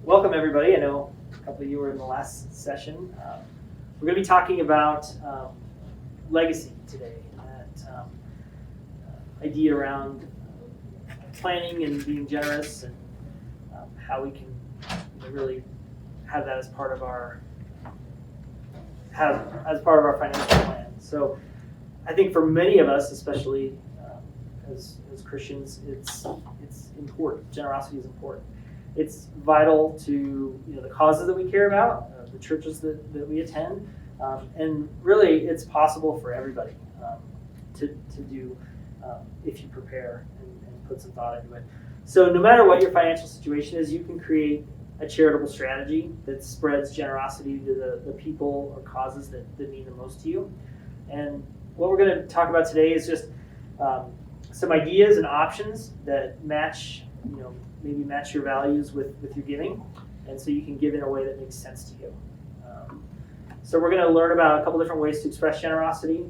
welcome everybody. I know a couple of you were in the last session. We're going to be talking about legacy today, that idea around planning and being generous, and how we can really have that as part of our financial plan. So I think for many of us, especially as Christians, it's important. Generosity is important. It's vital to the causes that we care about, the churches that we attend, and really it's possible for everybody to do if you prepare and put some thought into it. So no matter what your financial situation is, you can create a charitable strategy that spreads generosity to the people or causes that mean the most to you. And what we're going to talk about today is just some ideas and options that match, maybe match your values with your giving, and so you can give in a way that makes sense to you. So we're going to learn about a couple different ways to express generosity,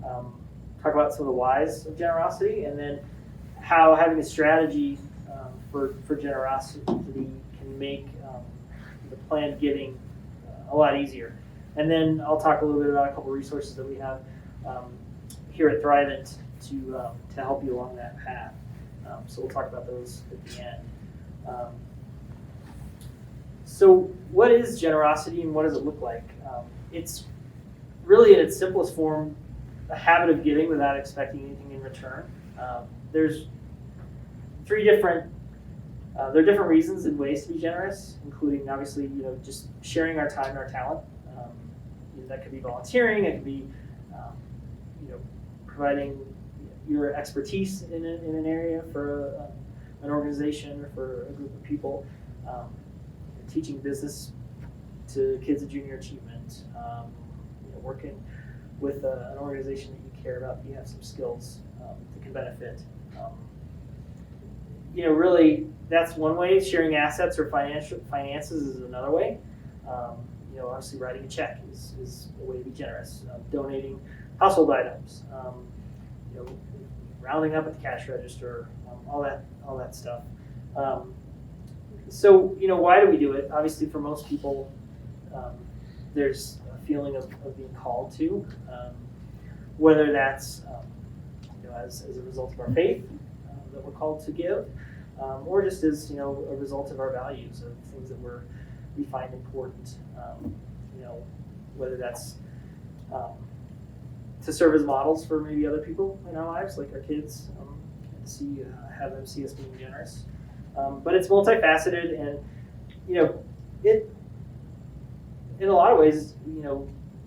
talk about some of the whys of generosity, and then how having a strategy for generosity can make the planned giving a lot easier. And then I'll talk a little bit about a couple resources that we have here at Thrivent to help you along that path. So we'll talk about those at the end. So what is generosity and what does it look like? It's really, in its simplest form, a habit of giving without expecting anything in return. There's there are different reasons and ways to be generous, including obviously just sharing our time and our talent. That could be volunteering. It could be providing your expertise in an area for an organization or for a group of people. Teaching business to kids at junior achievement. Working with an organization that you care about, you have some skills that can benefit. Really, that's one way. Sharing assets or finances is another way. Obviously, writing a check is a way to be generous. Donating household items. Rounding up at the cash register. All that stuff. So why do we do it? Obviously, for most people, there's a feeling of being called to, whether that's as a result of our faith that we're called to give, or just as a result of our values, of things that we find important. Whether that's to serve as models for maybe other people in our lives, like our kids, have them see us being generous. But it's multifaceted, and it in a lot of ways,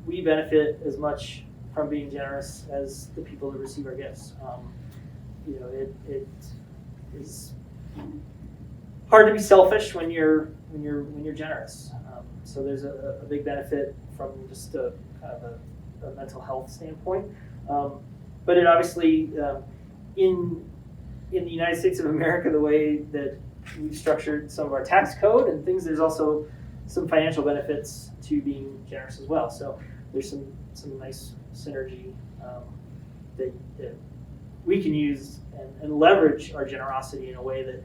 we benefit as much from being generous as the people that receive our gifts. It is hard to be selfish when you're generous. So there's a big benefit from just a kind of a mental health standpoint. But it obviously in the United States of America, the way that we've structured some of our tax code and things, there's also some financial benefits to being generous as well. So there's some nice synergy that we can use and leverage our generosity in a way that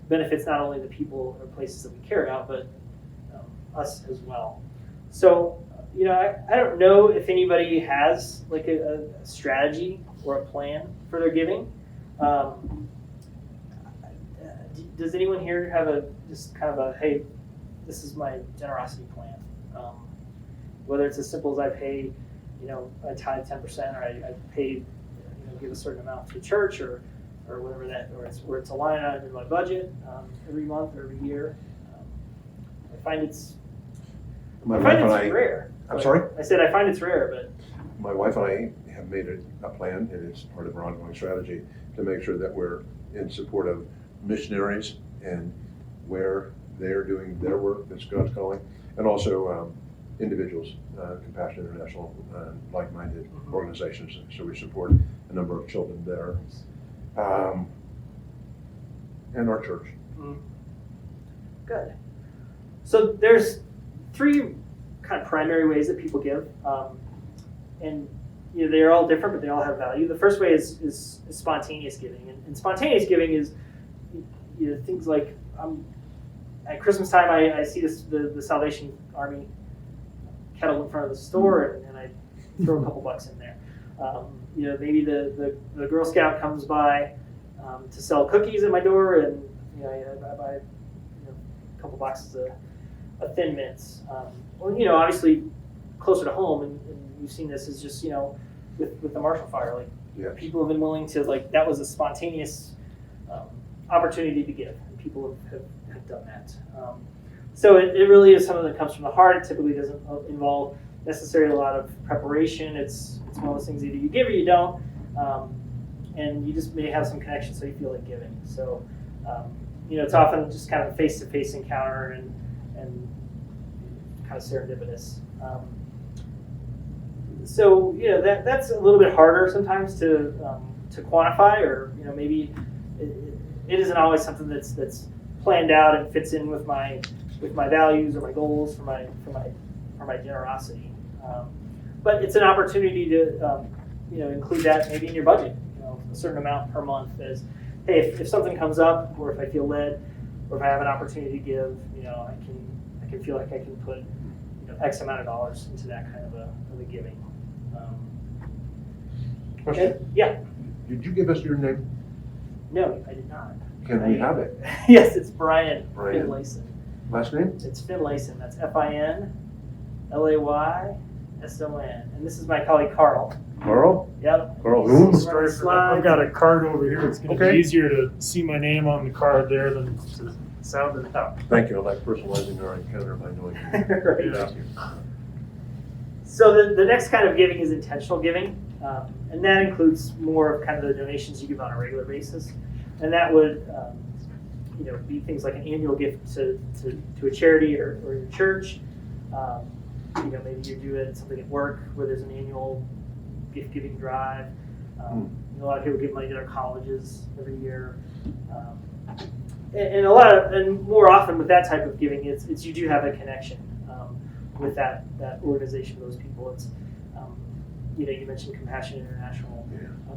benefits not only the people or places that we care about, but us as well. So I don't know if anybody has like a strategy or a plan for their giving. Does anyone here have just kind of a, hey, this is my generosity plan? Whether it's as simple as I pay, I tithe 10%, or I pay, give a certain amount to the church, or whatever that, or it's a line item in my budget every month or every year. I find it's rare. I'm sorry? I said I find it's rare, but my wife and I have made a plan, and it's part of our ongoing strategy to make sure that we're in support of missionaries and where they're doing their work, that's God's calling, and also individuals, Compassion International, like-minded organizations. So we support a number of children there, and our church. Good. So there's three kind of primary ways that people give, and they're all different, but they all have value. The first way is spontaneous giving, and spontaneous giving is things like at Christmas time, I see the Salvation Army kettle in front of the store, and I throw a couple bucks in there. Maybe the Girl Scout comes by to sell cookies at my door, and I buy a couple boxes of Thin Mints. Obviously closer to home, and you've seen this, is just with the Marshall Fire, like Yes. people have been willing to, like, that was a spontaneous opportunity to give, and people have done that. So it really is something that comes from the heart. It typically doesn't involve necessarily a lot of preparation. It's one of those things, either you give or you don't, and you just may have some connection, so you feel like giving. So it's often just kind of a face-to-face encounter and kind of serendipitous. That's a little bit harder sometimes to quantify, or maybe it isn't always something that's planned out and fits in with my values or my goals for my generosity. But it's an opportunity to include that maybe in your budget. A certain amount per month as, hey, if something comes up, or if I feel led, or if I have an opportunity to give, I can feel like I can put X amount of dollars into that kind of a giving. Question? Yeah. Did you give us your name? No, I did not. Can we have it? Yes, it's Brian Brian. Finlayson. Last name? It's Finlayson. That's FINLAYSON. And this is my colleague Carl. Carl? Yep. Carl who? He's Sorry running for that. I've got a card over here. It's going to Okay. be easier to see my name on the card there than to sound it out. Thank you. I like personalizing our encounter by knowing you. Right. Thank you. So the next kind of giving is intentional giving, and that includes more of kind of the donations you give on a regular basis, and that would be things like an annual gift to a charity or your church. Maybe you're doing something at work where there's an annual gift giving drive. A lot of people give money to their colleges every year, and more often with that type of giving, it's you do have a connection with that organization, those people. It's you mentioned Compassion International,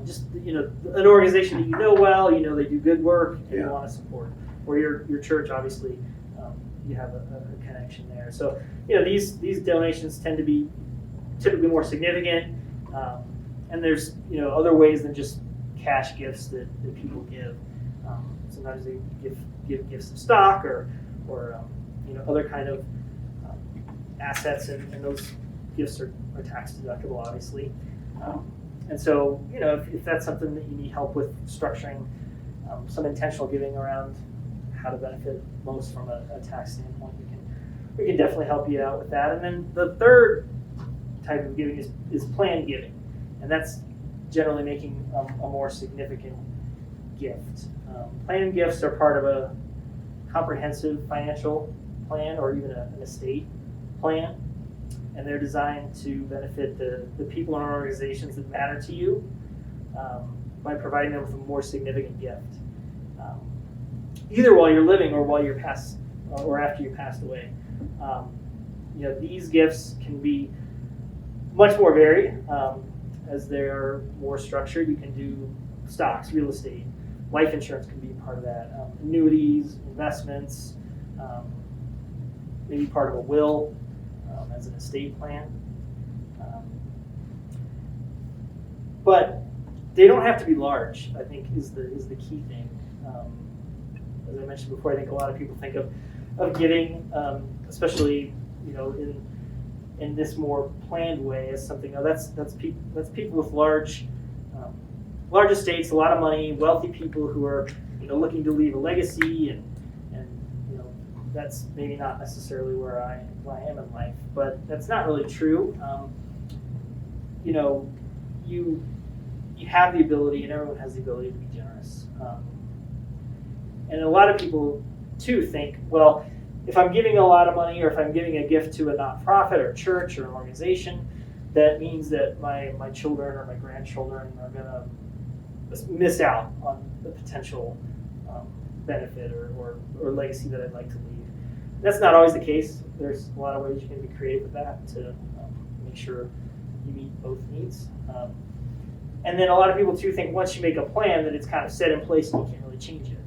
just an organization that you know well, they do good work, and you want to support. Or your church, obviously, you have a connection there. So these donations tend to be typically more significant, and there's other ways than just cash gifts that people give. Sometimes they give gifts of stock or other kind of assets, and those gifts are tax deductible, obviously. And so, if that's something that you need help with structuring some intentional giving around how to benefit most from a tax standpoint, we can definitely help you out with that. And then the third type of giving is planned giving, and that's generally making a more significant gift. Planned gifts are part of a comprehensive financial plan or even an estate plan, and they're designed to benefit the people in our organizations that matter to you by providing them with a more significant gift, either while you're living or while you're or after you passed away. These gifts can be much more varied as they're more structured. You can do stocks, real estate, life insurance can be part of that, annuities, investments, maybe part of a will. As an estate plan, but they don't have to be large, I think, is the key thing. As I mentioned before, I think a lot of people think of giving, especially in this more planned way, as something. That's people with large estates, a lot of money, wealthy people who are looking to leave a legacy, and that's maybe not necessarily where I am in life, but that's not really true. You have the ability, and everyone has the ability to be generous. And a lot of people too think, well, if I'm giving a lot of money, or if I'm giving a gift to a nonprofit or church or an organization, that means that my children or my grandchildren are going to miss out on the potential benefit or legacy that I'd like to leave. That's not always the case. There's a lot of ways you can be creative with that to make sure you meet both needs. And then a lot of people too think once you make a plan that it's kind of set in place and you can't really change it.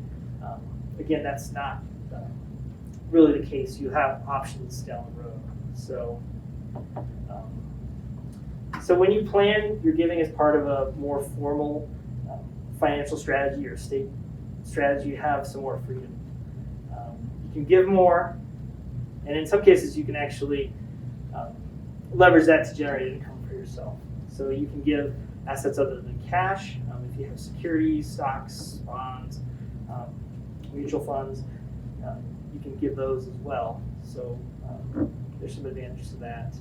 Again, that's not really the case. You have options down the road. So, so when you plan your giving as part of a more formal financial strategy or state strategy, you have some more freedom. You can give more, and in some cases, you can actually leverage that to generate income for yourself. So you can give assets other than cash. If you have securities, stocks, bonds, mutual funds, you can give those as well. So there's some advantages to that.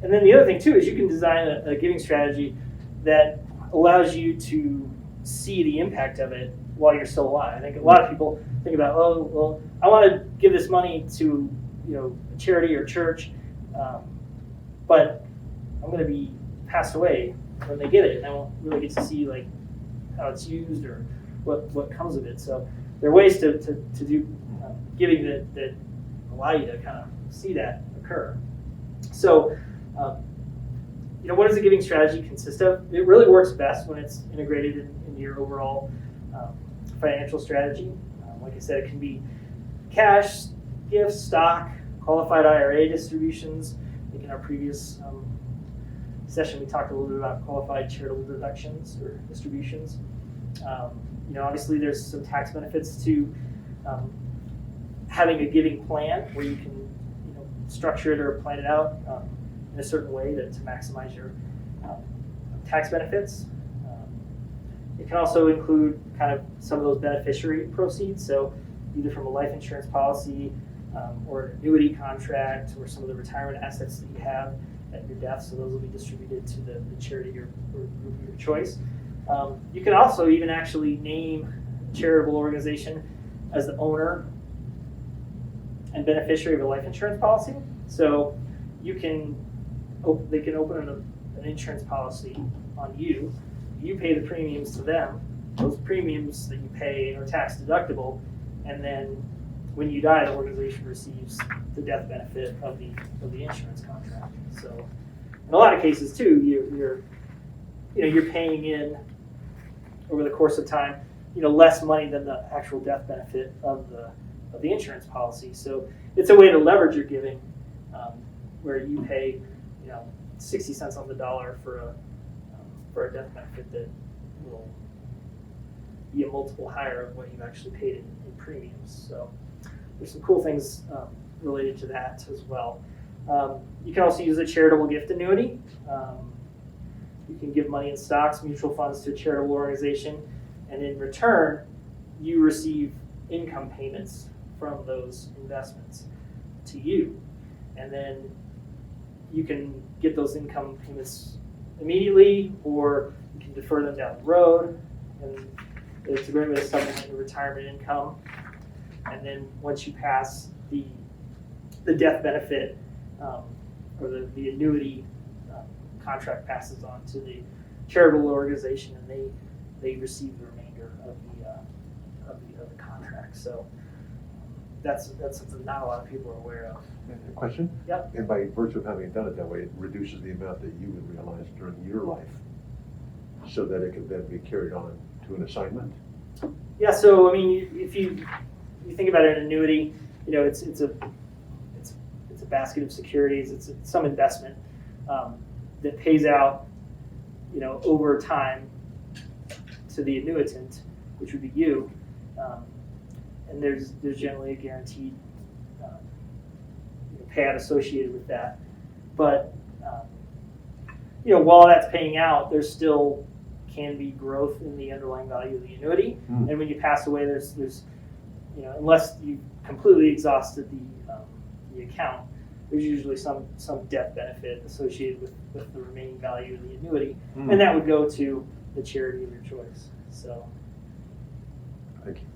And then the other thing too is you can design a giving strategy that allows you to see the impact of it while you're still alive. I think a lot of people think about, oh, well, I want to give this money to a charity or church, but I'm going to be passed away when they get it, and I won't really get to see like how it's used or what comes of it. So there are ways to do giving that allow you to kind of see that occur. So what does a giving strategy consist of? It really works best when it's integrated into your overall financial strategy. Like I said, it can be cash, gifts, stock, qualified IRA distributions. I think in our previous session we talked a little bit about qualified charitable deductions or distributions. Obviously there's some tax benefits to having a giving plan where you can structure it or plan it out in a certain way to maximize your tax benefits. It can also include kind of some of those beneficiary proceeds, so either from a life insurance policy or an annuity contract or some of the retirement assets that you have at your death, so those will be distributed to the charity or group of your choice. You can also even actually name a charitable organization as the owner and beneficiary of a life insurance policy. So they can open an insurance policy on you. You pay the premiums to them. Those premiums that you pay are tax deductible, and then when you die, the organization receives the death benefit of the insurance contract. So, in a lot of cases too, you're paying in over the course of time, less money than the actual death benefit of the insurance policy. So it's a way to leverage your giving, where you pay 60 cents on the dollar for a death benefit that will be a multiple higher of what you've actually paid in premiums. So there's some cool things related to that as well. You can also use a charitable gift annuity. You can give money in stocks, mutual funds to a charitable organization, and in return, you receive income payments from those investments to you. And then you can get those income payments immediately, or you can defer them down the road. And it's a great way to supplement your retirement income. And then once you pass, the death benefit or the annuity contract passes on to the charitable organization, and they receive the remainder of the contract. So that's something not a lot of people are aware of. A question? Yep. And by virtue of having it done it that way, it reduces the amount that you would realize during your life, so that it could then be carried on to an assignment. Yeah. So I mean, if you think about an annuity, it's a basket of securities. It's some investment that pays out, over time to the annuitant, which would be you. And there's generally a guaranteed payout associated with that. But while that's paying out, there still can be growth in the underlying value of the annuity. And when you pass away, there's unless you completely exhausted the account, there's usually some death benefit associated with the remaining value of the annuity, and that would go to the charity of your choice. So, Thank you.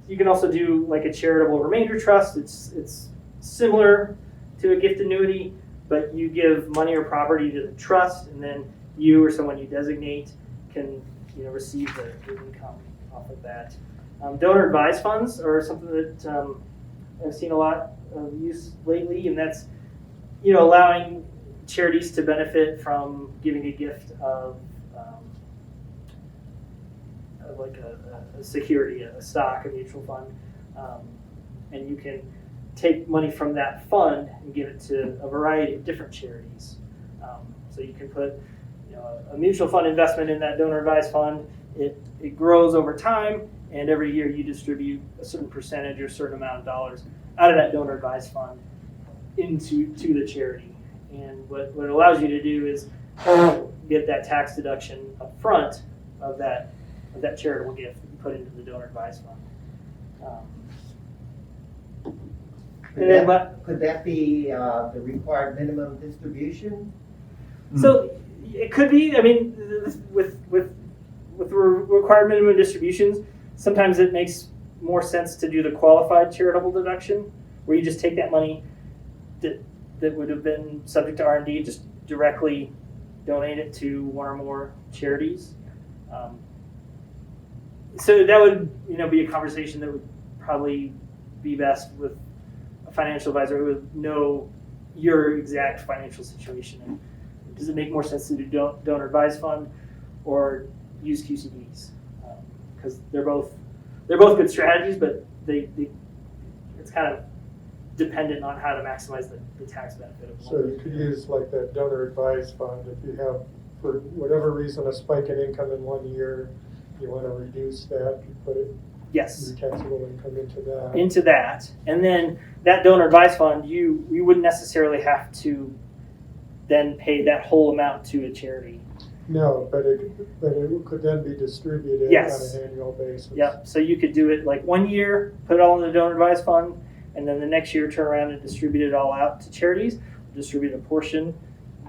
you can also do like a charitable remainder trust. It's similar to a gift annuity, but you give money or property to the trust, and then you or someone you designate can receive the income off of that. Donor advised funds are something that I've seen a lot of use lately, and that's allowing charities to benefit from giving a gift of of like a security, a stock, a mutual fund, and you can take money from that fund and give it to a variety of different charities. So you can put a mutual fund investment in that donor advised fund. It grows over time, and every year you distribute a certain percentage or a certain amount of dollars out of that donor advised fund to the charity. And what it allows you to do is get that tax deduction up front of that charitable gift that you put into the donor advised fund. Could that be the required minimum distribution? So it could be. I mean, with required minimum distributions, sometimes it makes more sense to do the qualified charitable deduction, where you just take that money that would have been subject to R&D, just directly donate it to one or more charities. So that would be a conversation that would probably be best with a financial advisor who would know your exact financial situation. And does it make more sense to do donor advised fund or use QCDs? Because they're both good strategies, but it's kind of dependent on how to maximize the tax benefit of one. So you could use like that donor advised fund if you have, for whatever reason, a spike in income in 1 year, you want to reduce that, you put it, Yes. your taxable income into that. Into that, and then that donor advised fund, you wouldn't necessarily have to then pay that whole amount to a charity. No, but it could then be distributed Yes. on an annual basis. Yep. So you could do it like 1 year, put it all in the donor advised fund, and then the next year turn around and distribute it all out to charities. Distribute a portion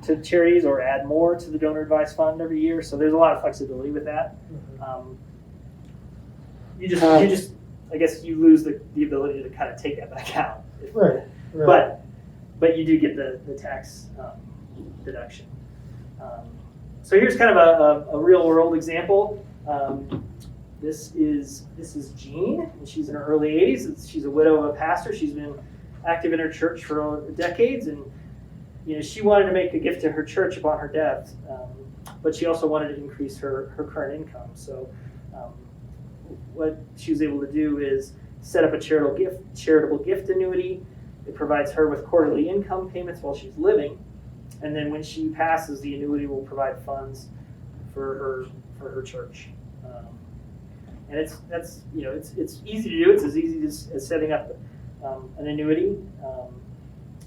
to charities, or add more to the donor advised fund every year. So there's a lot of flexibility with that. Mhm. You just I guess you lose the ability to kind of take that back out. Right. Right. But you do get the tax deduction. So here's kind of a real world example. This is Jean, and she's in her early 80s. She's a widow of a pastor. She's been active in her church for decades, and she wanted to make a gift to her church upon her death, but she also wanted to increase her current income. So what she was able to do is set up a charitable gift annuity. It provides her with quarterly income payments while she's living, and then when she passes, the annuity will provide funds for her church. And it's easy to do. It's as easy as setting up an annuity,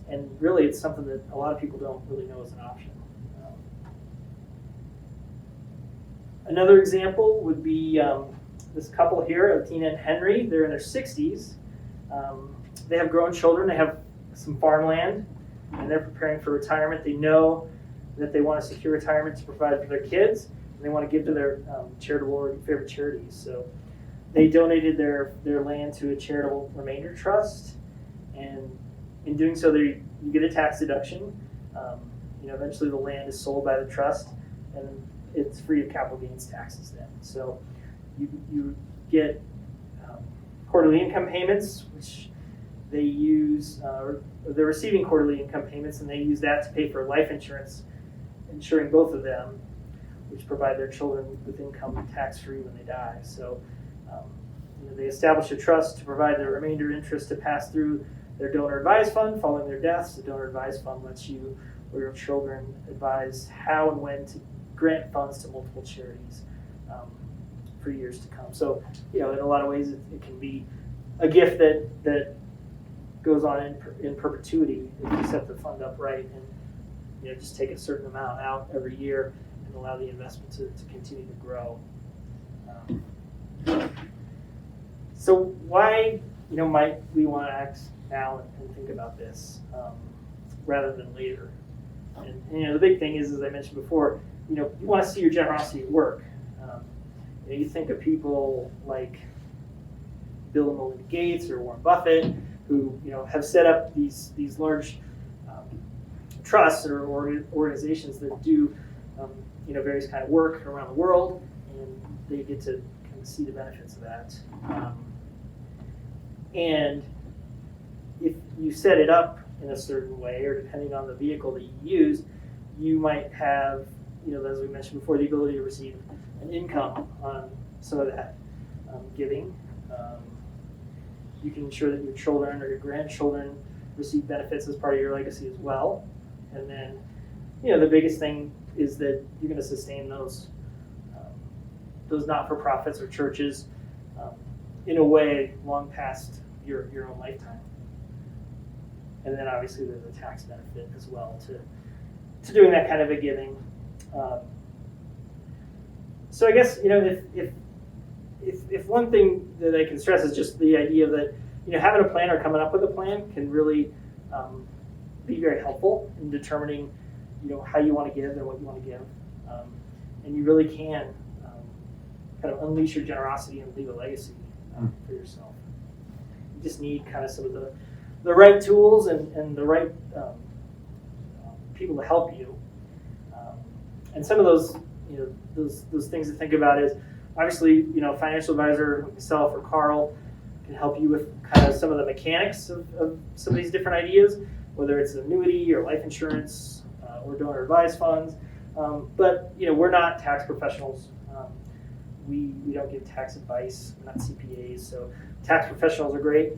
and really it's something that a lot of people don't really know is an option. Another example would be this couple here, Tina and Henry. They're in their 60s. They have grown children. They have some farmland, and they're preparing for retirement. They know that they want to secure retirement to provide for their kids, and they want to give to their charitable or favorite charities. So they donated their land to a charitable remainder trust, and in doing so, you get a tax deduction. Eventually the land is sold by the trust, and it's free of capital gains taxes then. So you get quarterly income payments, which they use, or they're receiving quarterly income payments, and they use that to pay for life insurance, insuring both of them, which provide their children with income tax-free when they die. So they establish a trust to provide the remainder interest to pass through their donor advised fund following their deaths. The donor advised fund lets you or your children advise how and when to grant funds to multiple charities for years to come. So, in a lot of ways, it can be a gift that goes on in perpetuity if you set the fund up right, and just take a certain amount out every year and allow the investment to continue to grow. So why might we want to act now and think about this rather than later? And the big thing is, as I mentioned before, you want to see your generosity work. You think of people like Bill and Melinda Gates or Warren Buffett, who have set up these large trusts or organizations that do various kind of work around the world, and they get to kind of see the benefits of that. And if you set it up in a certain way, or depending on the vehicle that you use, you might have, as we mentioned before, the ability to receive an income on some of that giving. You can ensure that your children or your grandchildren receive benefits as part of your legacy as well. And then, the biggest thing is that you're going to sustain those not-for-profits or churches in a way long past your own lifetime. And then obviously there's a tax benefit as well to doing that kind of a giving. So I guess, if one thing that I can stress is just the idea that, having a plan or coming up with a plan can really be very helpful in determining, how you want to give and what you want to give. And you really can kind of unleash your generosity and leave a legacy for yourself. You just need kind of some of the right tools and the right people to help you. And some of those, those things to think about is obviously, financial advisor like myself or Carl can help you with kind of some of the mechanics of some of these different ideas, whether it's annuity or life insurance or donor advised funds. But we're not tax professionals. We don't give tax advice. We're not CPAs. So tax professionals are great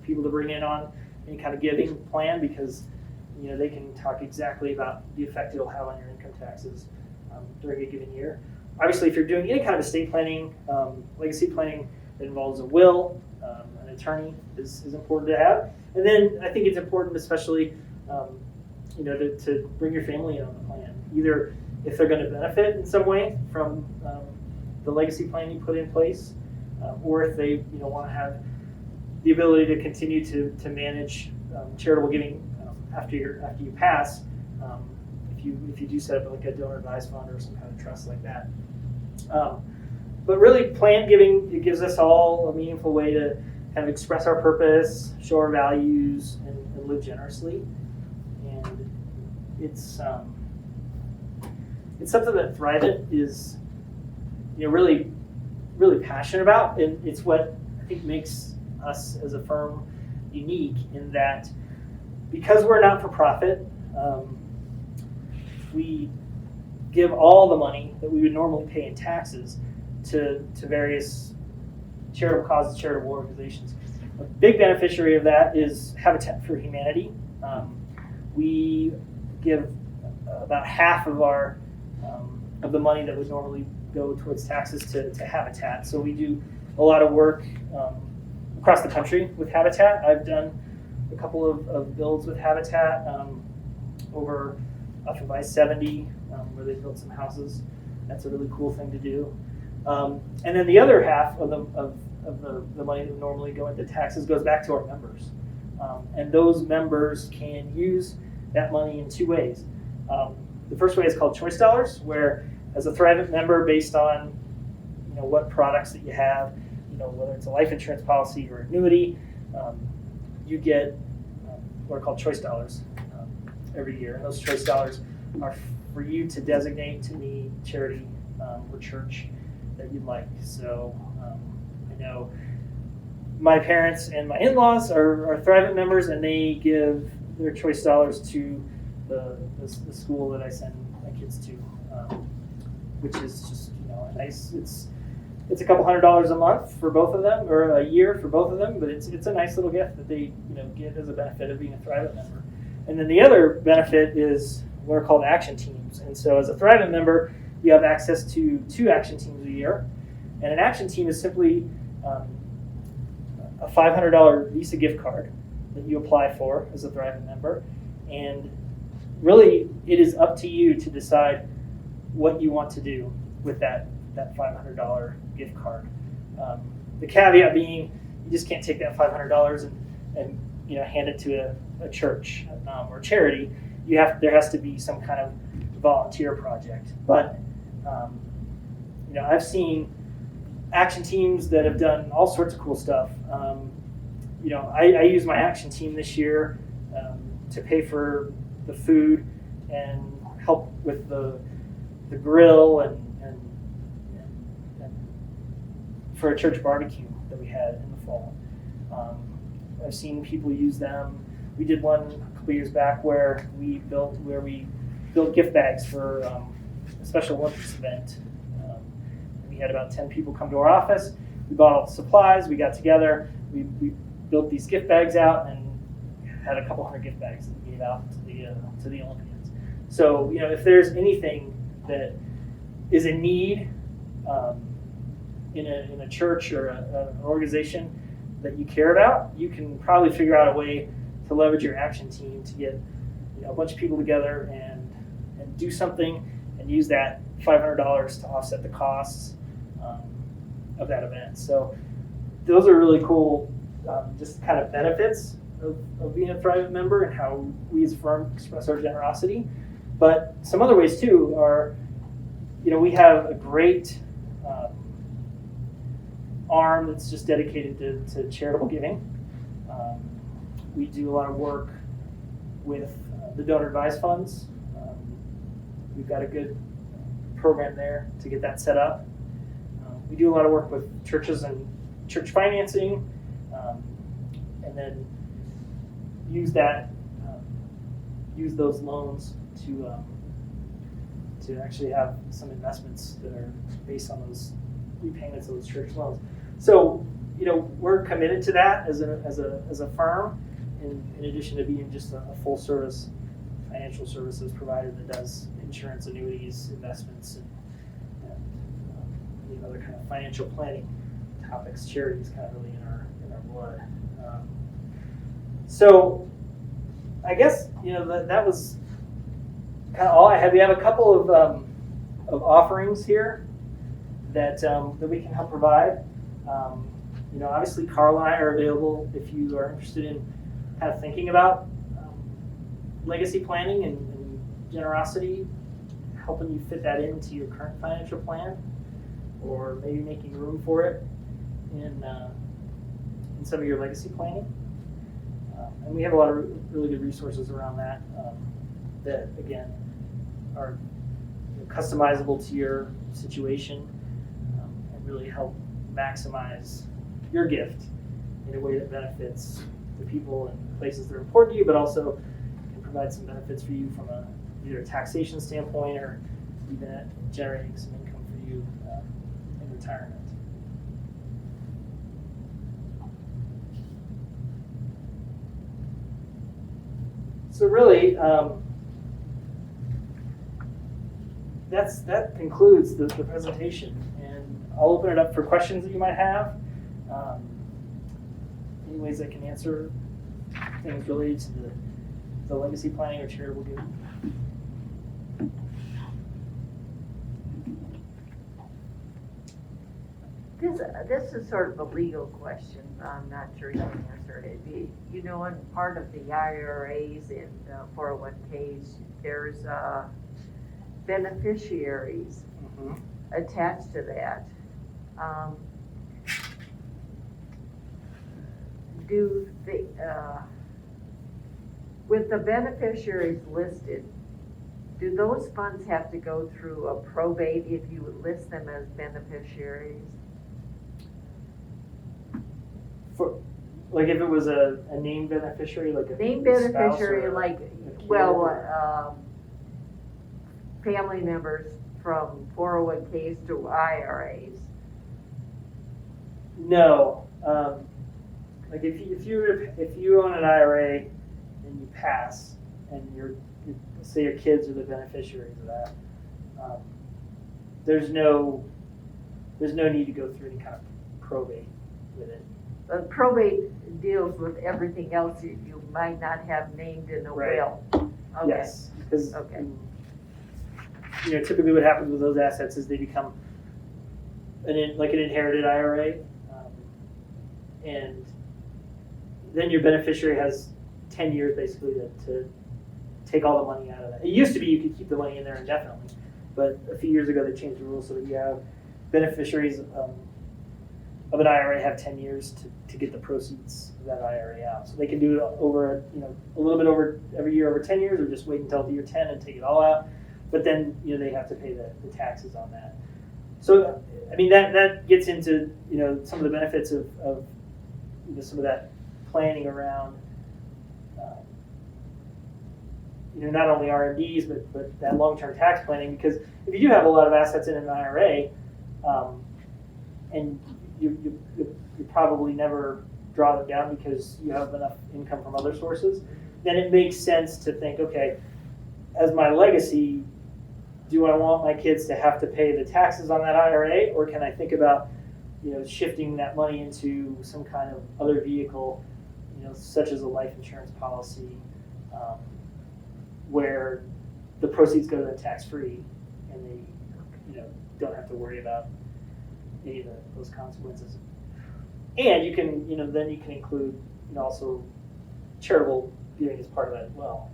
people to bring in on any kind of giving plan because they can talk exactly about the effect it'll have on your income taxes during a given year. Obviously, if you're doing any kind of estate planning, legacy planning that involves a will, an attorney is important to have. And then I think it's important, especially, to bring your family in on the plan. Either if they're going to benefit in some way from the legacy plan you put in place, or if they want to have the ability to continue to manage charitable giving after you pass. If you do set up like a donor advised fund or some kind of trust like that. But really, plan giving, it gives us all a meaningful way to kind of express our purpose, show our values, and live generously. And it's something that Thrivent is really, really passionate about, and it's what I think makes us as a firm unique in that because we're not for profit, we give all the money that we would normally pay in taxes to various charitable causes, charitable organizations. A big beneficiary of that is Habitat for Humanity. We give about half of our of the money that would normally go towards taxes to Habitat. So we do a lot of work across the country with Habitat. I've done a couple of builds with Habitat over up of I-70 where they built some houses. That's a really cool thing to do. And then the other half of the money that would normally go into taxes goes back to our members. And those members can use that money in two ways. The first way is called choice dollars, where as a Thrivent member, based on what products that you have, whether it's a life insurance policy or annuity, you get what are called choice dollars every year. And those choice dollars are for you to designate to any charity or church that you'd like. So I know my parents and my in-laws are Thrivent members, and they give their choice dollars to the school that I send my kids to, which is just a nice. It's a couple $100s a month for both of them, or a year for both of them. But it's a nice little gift that they get as a benefit of being a Thrivent member. And then the other benefit is what are called action teams. And so as a Thrivent member, you have access to 2 action teams a year. And an action team is simply a $500 Visa gift card that you apply for as a Thrivent member. And really, it is up to you to decide what you want to do with that $500 gift card. The caveat being, you just can't take that $500 and hand it to a church or charity. There has to be some kind of volunteer project. But I've seen action teams that have done all sorts of cool stuff. I used my action team this year to pay for the food and help with the grill and for a church barbecue that we had in the fall. I've seen people use them. We did one a couple years back where we built gift bags for a special Olympics event. We had about 10 people come to our office. We bought all the supplies. We got together. We built these gift bags out and had a couple hundred gift bags that we gave out to the Olympians. So if there's anything that is a need in a church or an organization that you care about, you can probably figure out a way to leverage your action team to get a bunch of people together and do something and use that $500 to offset the costs of that event. So those are really cool, just kind of benefits of being a Thrivent member and how we as a firm express our generosity. But some other ways too are, we have a great arm that's just dedicated to charitable giving. We do a lot of work with the donor advised funds. We've got a good program there to get that set up. We do a lot of work with churches and church financing, and then use those loans to actually have some investments that are based on those repayments of those church loans. So we're committed to that as a firm, in addition to being just a full service financial services provider that does insurance, annuities, investments, and other kind of financial planning topics. Charity is kind of really in our blood. So I guess that was kind of all I had. We have a couple of offerings here that we can help provide. Obviously Carl and I are available if you are interested in kind of thinking about legacy planning and generosity, helping you fit that into your current financial plan, or maybe making room for it in some of your legacy planning. And we have a lot of really good resources around that that again are customizable to your situation and really help maximize your gift in a way that benefits the people and places that are important to you, but also can provide some benefits for you from either a taxation standpoint or even generating some income for you in retirement. So really, that concludes the presentation, and I'll open it up for questions that you might have. Any ways I can answer things related to the legacy planning or charitable giving. This is sort of a legal question. I'm not sure you can answer it. In part of the IRAs and 401ks, there's beneficiaries attached to that. With the beneficiaries listed, do those funds have to go through a probate if you would list them as beneficiaries? For, like if it was a named beneficiary, like a Named spouse beneficiary, or like, a kid family members from 401ks to IRAs. No. Like if you own an IRA and you pass, and say your kids are the beneficiaries of that, there's no need to go through any kind of probate with it. But probate deals with everything else you might not have named in a Right. will. Okay. Yes, because Okay. Typically what happens with those assets is they become an inherited IRA, and then your beneficiary has 10 years basically to take all the money out of that. It used to be you could keep the money in there indefinitely, but a few years ago they changed the rules so that you have beneficiaries of an IRA have 10 years to get the proceeds of that IRA out. So they can do it over, a little bit over every year over 10 years, or just wait until year 10 and take it all out. But then, they have to pay the taxes on that. So, I mean, that gets into, some of the benefits of some of that planning around, not only R&Ds, but that long-term tax planning. Because if you do have a lot of assets in an IRA, and you probably never draw them down because you have enough income from other sources, then it makes sense to think, okay, as my legacy, do I want my kids to have to pay the taxes on that IRA, or can I think about, shifting that money into some kind of other vehicle, such as a life insurance policy, where the proceeds go to them tax-free, and they, don't have to worry about any of those consequences. And you can, then you can include, also charitable giving as part of that as well,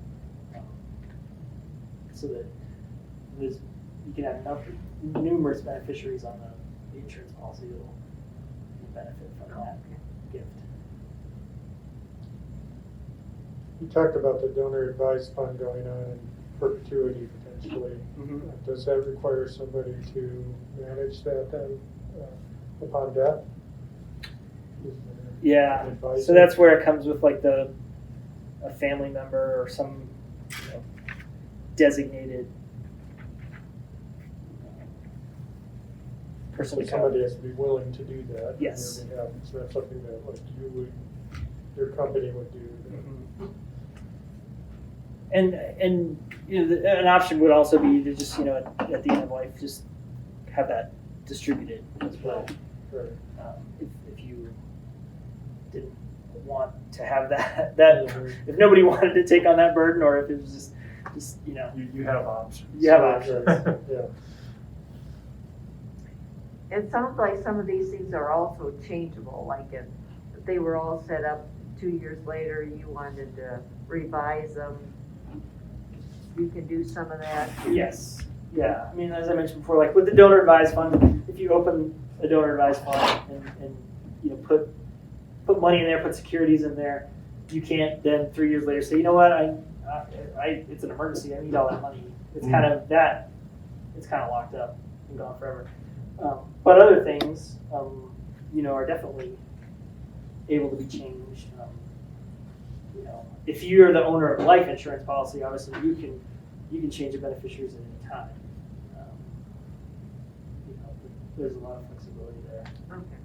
so that you can have numerous beneficiaries on the insurance policy that will benefit from that gift. You talked about the donor advised fund going on in perpetuity potentially. Mm-hmm. Does that require somebody to manage that then upon death? Is there Yeah, an advisor? so that's where it comes with like a family member or some designated person to come. Somebody has to be willing to do that. Yes. On your behalf. So that's something that like your company would do. Mhm. And an option would also be to just at the end of life just have that distributed as well. Right. If you didn't want to have that Mhm. if nobody wanted to take on that burden, or if it was just You have options. You have Right, options. right. Yeah. It sounds like some of these things are also changeable, like if they were all set up 2 years later, you wanted to revise them, you can do some of that. Yes. Yeah. I mean, as I mentioned before, like with the donor advised fund, if you open a donor advised fund and put money in there, put securities in there, you can't then 3 years later say, you know what, I it's an emergency, I need all that money. It's kind of that. It's kind of locked up and gone forever. But other things, are definitely able to be changed. If you're the owner of a life insurance policy, obviously you can change the beneficiaries at any time. There's a lot of flexibility there. Okay.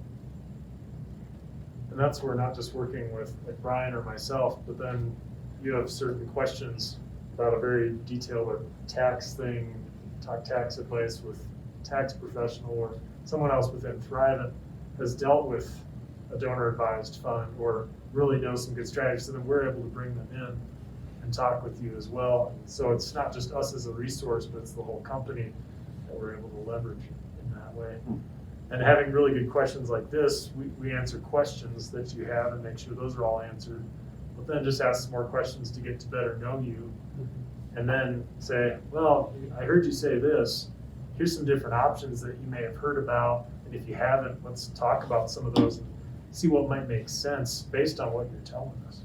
And that's where not just working with like Brian or myself, but then you have certain questions about a very detailed tax thing, talk tax advice with a tax professional or someone else within Thrivent has dealt with a donor advised fund or really knows some good strategies, so then we're able to bring them in and talk with you as well. So it's not just us as a resource, but it's the whole company that we're able to leverage in that way. And having really good questions like this, we answer questions that you have and make sure those are all answered. But then just ask some more questions to get to better know you. And then say, well, I heard you say this. Here's some different options that you may have heard about. And if you haven't, let's talk about some of those and see what might make sense based on what you're telling us.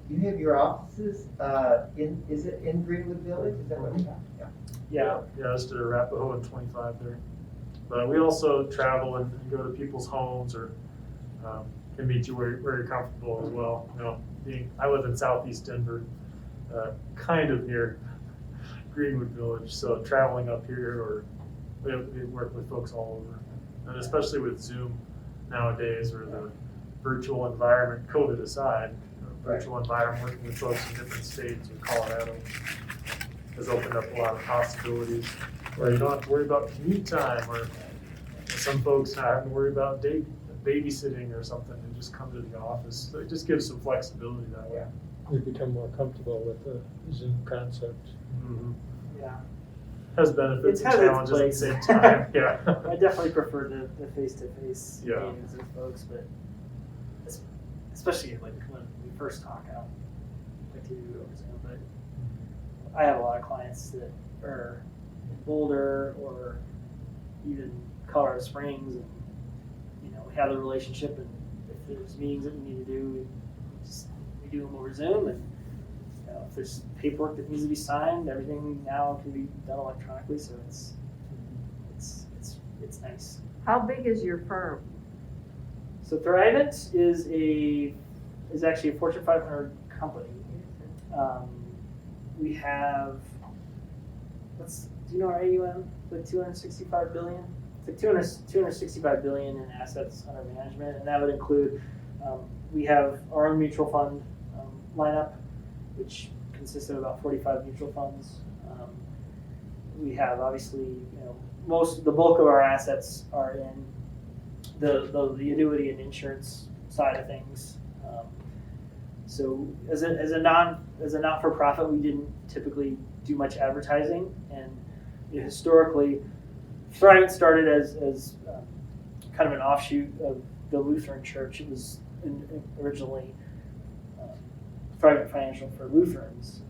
You have your offices, is it in Greenwood Village? Is that what you have? Yeah. Yeah. Yeah, just at Arapahoe and 25 there. But we also travel and go to people's homes or can meet you where you're comfortable as well. I live in southeast Denver, kind of near Greenwood Village, so traveling up here or we work with folks all over. And especially with Zoom nowadays or the virtual environment, COVID aside, virtual environment, working with folks in different states in Colorado has opened up a lot of possibilities where you don't have to worry about commute time or some folks not having to worry about babysitting or something and just come to the office. So it just gives some flexibility that way. We've become more comfortable with the Zoom concept. Mm-hmm. Yeah. Has benefits It and has its challenges at the place. same time. Yeah. I definitely prefer the face-to-face Yeah. meetings with folks, but especially like when we first talk, I don't like to do it over Zoom, but I have a lot of clients that are in Boulder or even Colorado Springs, and we have the relationship, and if there's meetings that we need to do, we do them over Zoom, and if there's paperwork that needs to be signed, everything now can be done electronically, so it's nice. How big is your firm? So Thrivent is actually a Fortune 500 company. We have, do you know our AUM? Like 265 billion? It's like 265 billion in assets under management, and that would include, we have our own mutual fund lineup, which consists of about 45 mutual funds. We have obviously, the bulk of our assets are in the annuity and insurance side of things. So as a not-for-profit, we didn't typically do much advertising, and historically, Thrivent started as kind of an offshoot of the Lutheran Church. It was originally Thrivent Financial for Lutherans,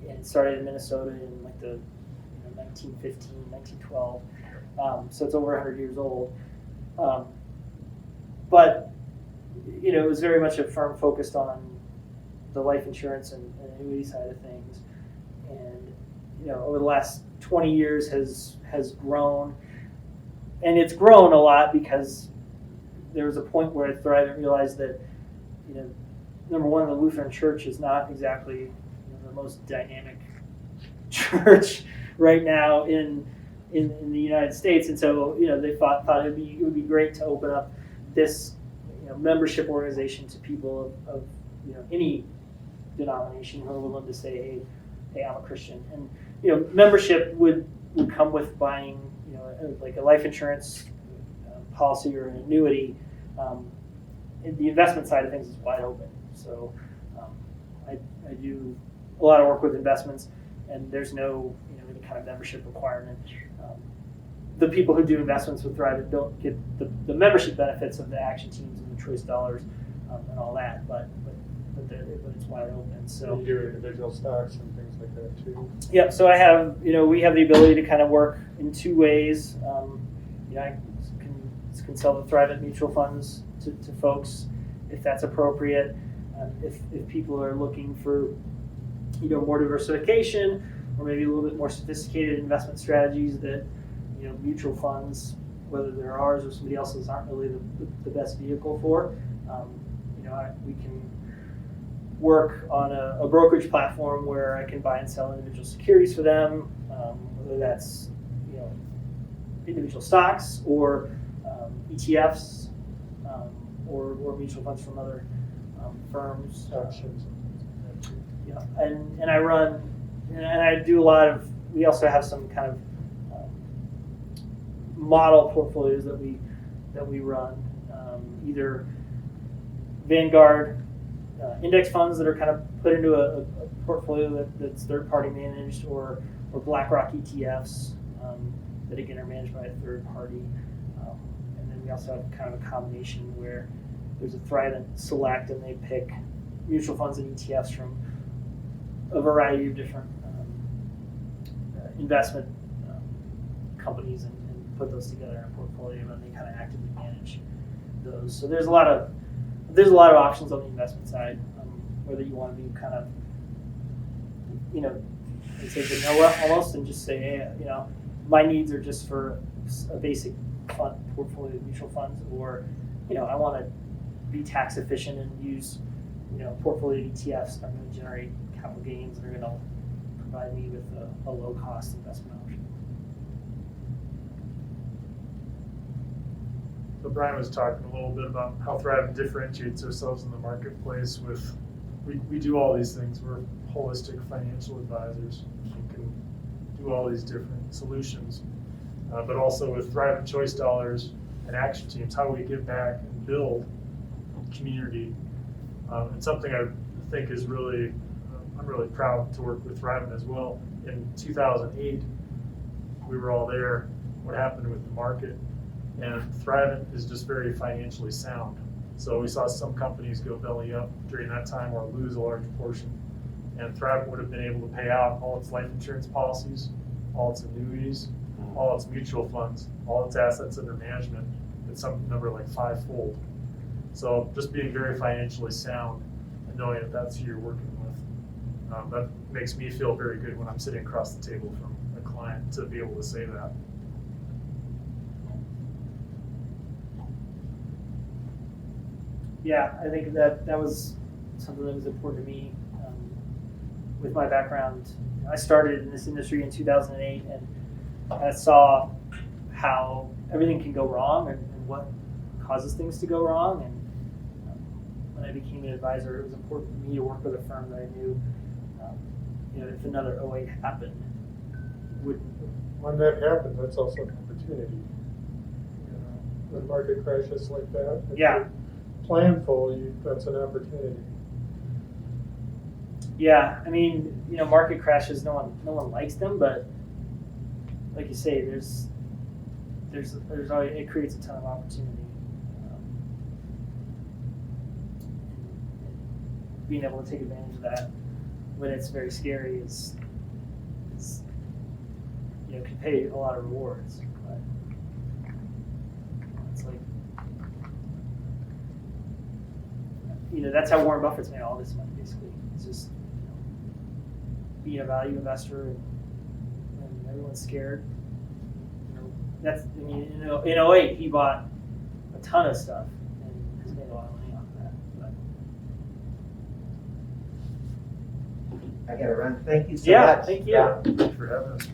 and it started in Minnesota in like the 1915, 1912. So it's over 100 years old. But it was very much a firm focused on the life insurance and annuity side of things. And over the last 20 years has grown. And it's grown a lot because there was a point where Thrivent realized that, number one, the Lutheran Church is not exactly the most dynamic church right now in the United States, and so they thought it would be great to open up this membership organization to people of any denomination who are willing to say, hey, I'm a Christian, and membership would come with buying like a life insurance policy or an annuity. And the investment side of things is wide open, so I do a lot of work with investments, and there's no any kind of membership requirement. The people who do investments with Thrivent don't get the membership benefits of the action teams and the choice dollars and all that, but it's wide open. So you do individual stocks and things like that too. Yep. So I have we have the ability to kind of work in two ways. I can sell the Thrivent mutual funds to folks if that's appropriate. If people are looking for more diversification or maybe a little bit more sophisticated investment strategies that mutual funds, whether they're ours or somebody else's, aren't really the best vehicle for. We can work on a brokerage platform where I can buy and sell individual securities for them, whether that's individual stocks or ETFs or mutual funds from other firms. Options and things like that too. Yeah, and I run, and I do a lot of. We also have some kind of model portfolios that we run, either Vanguard index funds that are kind of put into a portfolio that's third-party managed, or BlackRock ETFs that again are managed by a third party, and then we also have kind of a combination where there's a Thrivent Select, and they pick mutual funds and ETFs from a variety of different investment companies and put those together in a portfolio, and they kind of actively manage those. So there's a lot of options on the investment side, whether you want to be kind of say vanilla almost and just say, hey, my needs are just for a basic fund portfolio of mutual funds, or I want to be tax efficient and use portfolio ETFs that are going to generate capital gains and are going to provide me with a low cost investment option. So Brian was talking a little bit about how Thrivent differentiates ourselves in the marketplace with, we do all these things. We're holistic financial advisors. We can do all these different solutions. But also with Thrivent Choice Dollars and action teams, how we give back and build community. It's something I think is really, I'm really proud to work with Thrivent as well. In 2008, we were all there. What happened with the market? And Thrivent is just very financially sound. So we saw some companies go belly up during that time or lose a large portion. And Thrivent would have been able to pay out all its life insurance policies, all its annuities, all its mutual funds, all its assets under management at some number like 5-fold. So just being very financially sound and knowing that that's who you're working with, that makes me feel very good when I'm sitting across the table from a client to be able to say that. Yeah, I think that was something that was important to me. With my background, I started in this industry in 2008, and I saw how everything can go wrong and what causes things to go wrong. And when I became an advisor, it was important for me to work with a firm that I knew, if another 08 happened, would. When that happens, that's also an opportunity. You know, when market crashes like that, if Yeah. you're planful, that's an opportunity. Yeah, I mean, market crashes. No one likes them, but like you say, there's always, it creates a ton of opportunity. And being able to take advantage of that when it's very scary is can pay a lot of rewards. But it's like that's how Warren Buffett's made all this money. Basically, it's just being a value investor and everyone's scared. That's in 08 he bought a ton of stuff and has made a lot of money off of that. But I gotta run. Thank you so yeah, much. thank you. Yeah. Thanks for having us.